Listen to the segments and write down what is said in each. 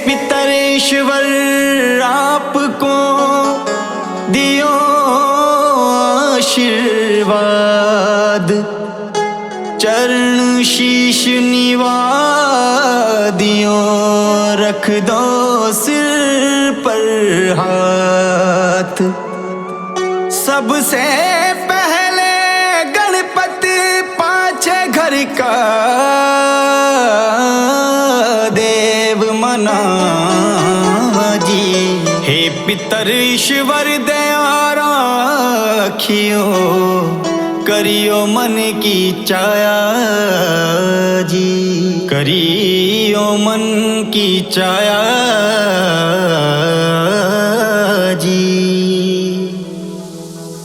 पितरेश्वर आपको दियो आशीर्वाद, चरण शीश निवादियो रख दो सिर पर हाथ। सबसे पहले गणपति पाछे घर का देव मना जी। हे पितर ईश्वर दया राखियो, करियो मन की चाया जी, करियो मन की चाया जी।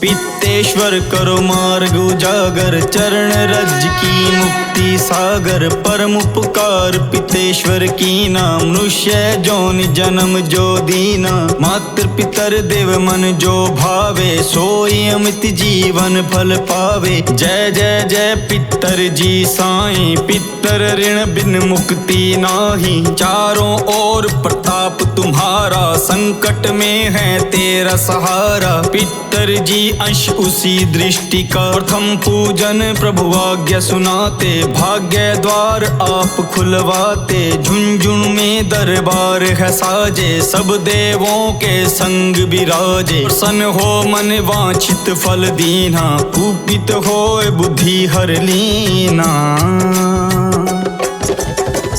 पित्तेश्वर करो मार्ग उजागर, चरण रज की मुक्ति सागर। परम उपकार पितेश्वर की नाम, मनुष्य जोनि जन्म जो दीना। मात्र पितर देव मन जो भावे, सोई अमित जीवन फल पावे। जय जय जय पितर जी साईं, पितर ऋण बिन मुक्ति नाही। चारों ओर प्रताप तुम्हारा, संकट में है तेरा सहारा। पितर जी अंश उसी दृष्टि का, प्रथम पूजन प्रभु आज्ञा सुनाते। भाग्य द्वार आप खुलवाते, झुंझुन में दरबार है साजे। सब देवों के संग विराजे, प्रसन्न हो मन वांछित फल दीना। कुपित हो बुद्धि हर लीना।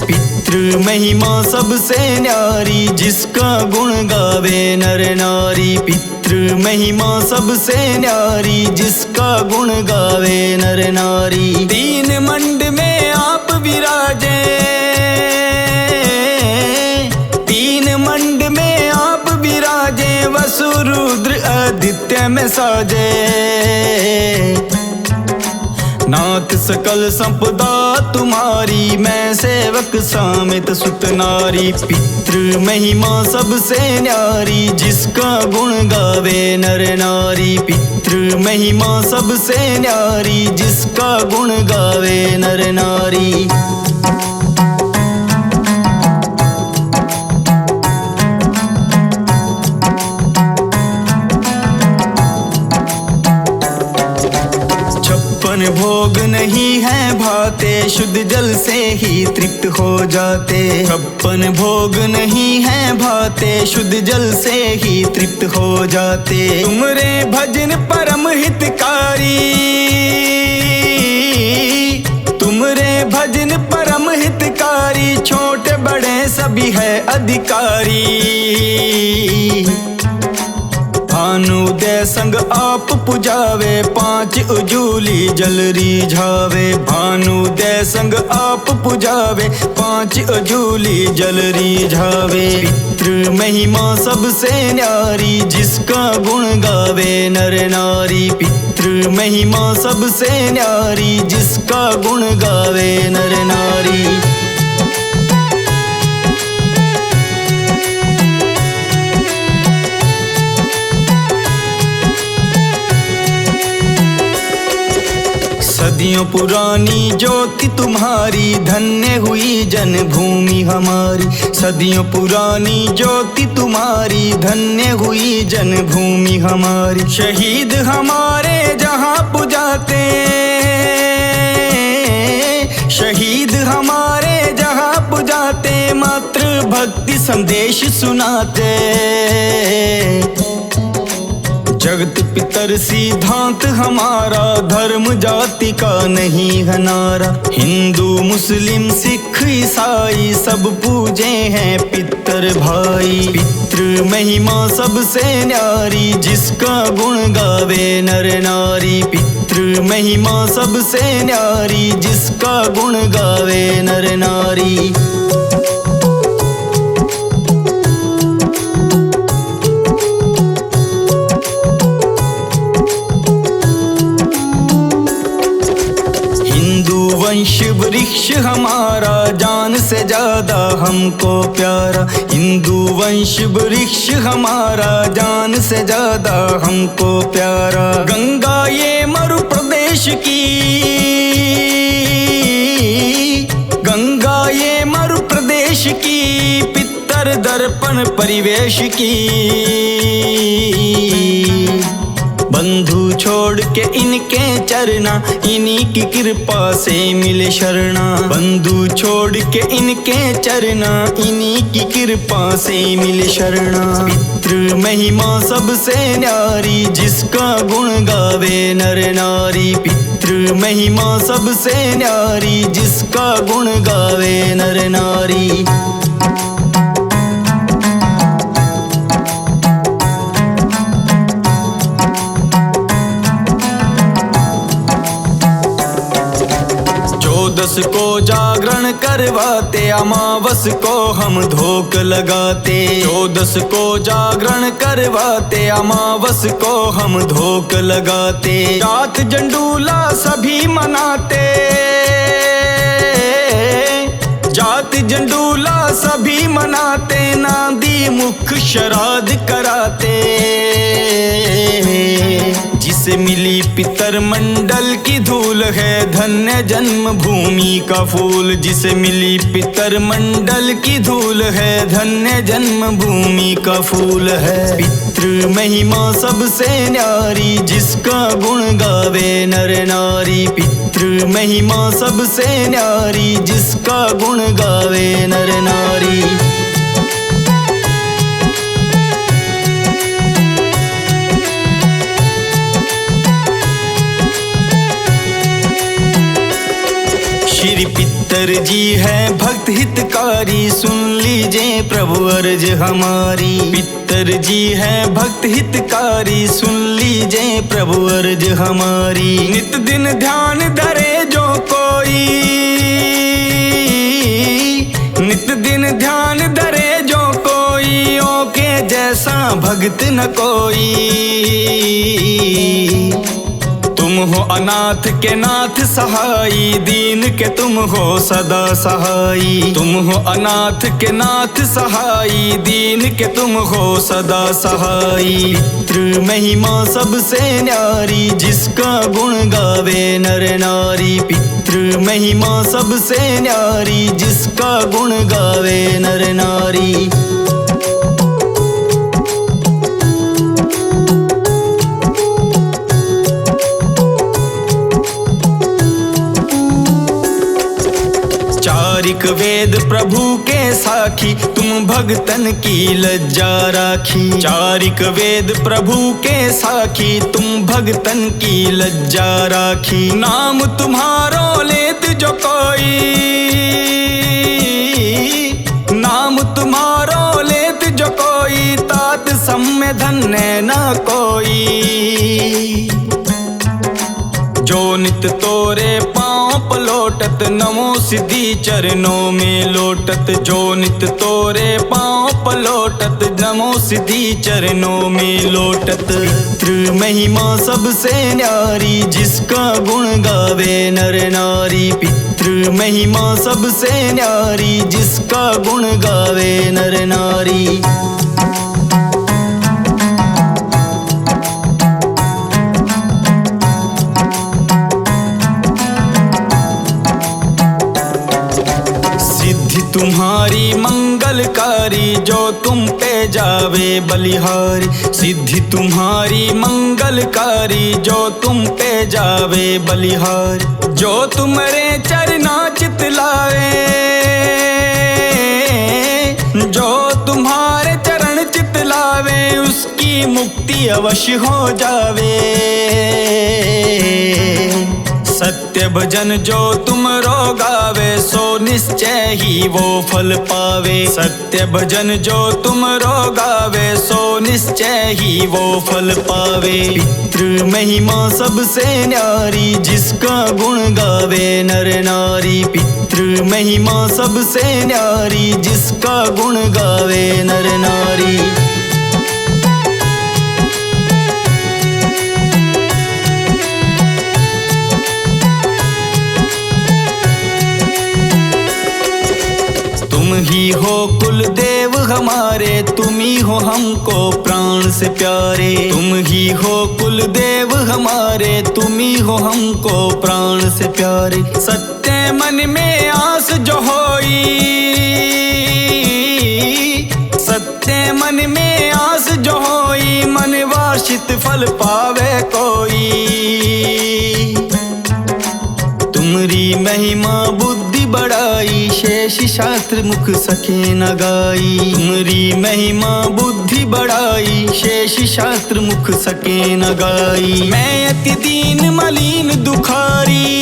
पितृ महिमा सबसे न्यारी, जिसका गुण गावे नर नारी। पितृ महिमा सबसे न्यारी, जिसका गुण गावे नर नारी। तीन मंड में आप विराजे, तीन मंड में आप विराजे। वसु रुद्र आदित्य में साजे, नाथ सकल संपदा तुम्हारी। मैं सेवक सामित सुत नारी। पितृ महिमा सबसे न्यारी, जिसका गुण गावे नर नारी। पितृ महिमा सबसे न्यारी, जिसका गुण गावे नर नारी। भोग नहीं है भाते, शुद्ध जल से ही तृप्त हो जाते। छप्पन भोग नहीं है भाते, शुद्ध जल से ही तृप्त हो जाते। तुमरे भजन परम हितकारी, तुमरे भजन परम हितकारी। छोटे बड़े सभी है अधिकारी। भानुदय संग आप पुजावे, पांच उजूली जल रिझावे। भानुदय संग आप पुजावे, पांच उजूली जल रिझावे। पितृ महिमा सबसे न्यारी, जिसका गुण गावे नर नारी। पितृ महिमा सबसे न्यारी, जिसका गुण गावे नर नारी। सदियों पुरानी ज्योति तुम्हारी, धन्य हुई जन्मभूमि हमारी। सदियों पुरानी ज्योति तुम्हारी, धन्य हुई जन्मभूमि हमारी। शहीद हमारे जहाँ पुजाते, शहीद हमारे जहाँ पुजाते। मातृ भक्ति संदेश सुनाते। जगत पितर सिद्धांत हमारा, धर्म जाति का नहीं है नारा। हिंदू मुस्लिम सिख ईसाई सब पूजे हैं पितर भाई। पितृ महिमा सबसे न्यारी, जिसका गुण गावे नर नारी। पितृ महिमा सबसे न्यारी, जिसका गुण गावे नर नारी। वंश वृक्ष हमारा, जान से ज्यादा हमको प्यारा। हिंदू वंश वृक्ष हमारा, जान से ज्यादा हमको प्यारा। गंगा ये मरु प्रदेश की, गंगा ये मरु प्रदेश की। पितर दर्पण परिवेश की। बंधु छोड़ के इनके चरना, इन्हीं की कृपा से मिले शरणा। बंधु छोड़ के इनके चरना, इन्हीं की कृपा से मिले शरणा। पितृ महिमा सबसे न्यारी, जिसका गुण गावे नर नारी। पितृ महिमा सबसे न्यारी, जिसका गुण गावे नर नारी। चौदस को जागरण करवाते, अमावस को हम धोक लगाते। चौदस को जागरण करवाते, अमावस को हम धोक लगाते। जात जंडूला सभी मनाते, जात जंडूला सभी मनाते। नांदी मुख श्राद्ध कराते, जिसे मिली पितर मंडल की धूल है धन्य जन्म भूमि का फूल। जिसे मिली पितर मंडल की धूल है धन्य जन्म भूमि का फूल है। पितृ महिमा सबसे न्यारी, जिसका गुण गावे नर नारी। पितृ महिमा सबसे न्यारी, जिसका गुण गावे नर नारी। श्री पितर जी है भक्त हितकारी, सुन लीजिए प्रभु अर्ज हमारी। पितर जी है भक्त हितकारी, सुन लीजिए प्रभु अर्ज हमारी। नित दिन ध्यान धरे जो कोई, नित दिन ध्यान धरे जो कोई। ओके जैसा भक्त न कोई। तुम हो अनाथ के नाथ सहाई, दीन के तुम हो सदा सहाई। तुम हो अनाथ के नाथ सहाई, दीन के तुम हो सदा सहाई। पितृ महिमा सबसे न्यारी, जिसका गुण गावे नर नारी। पितृ महिमा सबसे न्यारी, जिसका गुण गावे नर नारी। चारिक वेद प्रभु के साखी, तुम भगतन की लज्जा राखी। चारिक वेद प्रभु के साखी, तुम भगतन की लज्जा राखी। नाम तुम्हारो लेत जो कोई, नाम तुम्हारो लेत जो कोई। तात सम्य धन्य न कोई। जो नित तोरे पाँव पलोटत, नमो सिद्धि चरणों में लोटत। जो नित तोरे पाँव पलोटत, नमो सिद्धि चरणों में लोटत। पितृ महिमा सबसे न्यारी, जिसका गुण गावे नर नारी। पितृ महिमा सबसे न्यारी, जिसका गुण गावे नर नारी। तुम्हारी मंगलकारी, जो तुम पे जावे बलिहारी। सिद्धि तुम्हारी मंगलकारी, जो तुम पे जावे बलिहारी। जो तुम्हारे चरना चित लावे, जो तुम्हारे चरण चित लावे। उसकी मुक्ति अवश्य हो जावे। सत्य भजन जो तुम रो गावे, सो निश्चय ही वो फल पावे। सत्य भजन जो तुम रो गावे, सो निश्चय ही वो फल पावे। पितृ महिमा सबसे न्यारी, जिसका गुण गावे नर नारी। पितृ महिमा सबसे न्यारी, जिसका गुण गावे नर नारी। तुम ही हो कुल देव हमारे, तुम ही हो हमको प्राण से प्यारे। तुम ही हो कुल देव हमारे, तुम ही हो हमको प्राण से प्यारे। सत्य मन में आस जो होई, शास्त्र मुख सके न गाई। तुमरी महिमा बुद्धि बढ़ाई, शेष शास्त्र मुख सके न गाई। मैं अति दीन मलिन दुखारी,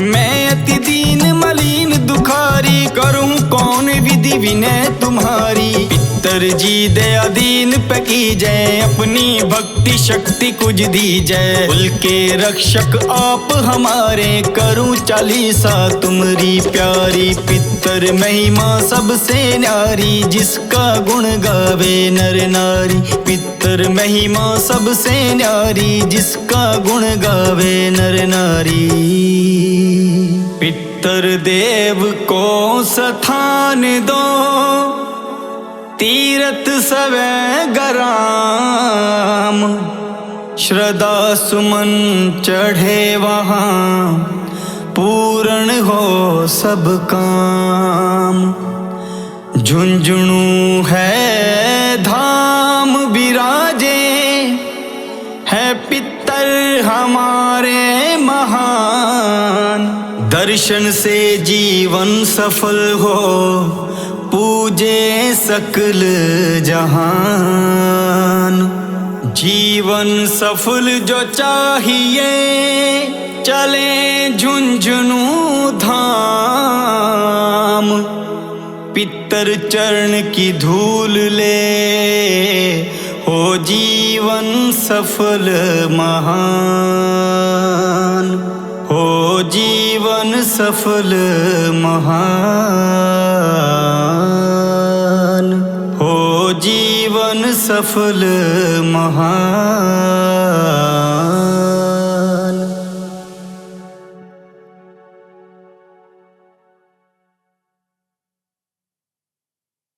मैं अति दीन मलिन दुखारी, करूं कौन विधि विनय तुम्हारी। पितर जी दया दीन पे की जय, अपनी भक्ति शक्ति कुछ दी जय। कुल के रक्षक आप हमारे, करूं चालीसा तुमरी प्यारी। पितर महिमा सबसे न्यारी, जिसका गुण गावे नर नारी। पितर महिमा सबसे न्यारी, जिसका गुण गावे नर नारी। पितर देव को स्थान दो, तीरथ सवै गराम। श्रद्धा सुमन चढ़े वहाँ, पूर्ण हो सब काम। झुंझुनू है धाम विराजे, है पितर हमारे महान। दर्शन से जीवन सफल हो, पूजे सकल जहान। जीवन सफल जो चाहिए, चले झुंझुनू धाम। पितर चरण की धूल ले, हो जीवन सफल महान। हो जीवन सफल महान। हो जीवन सफल महान।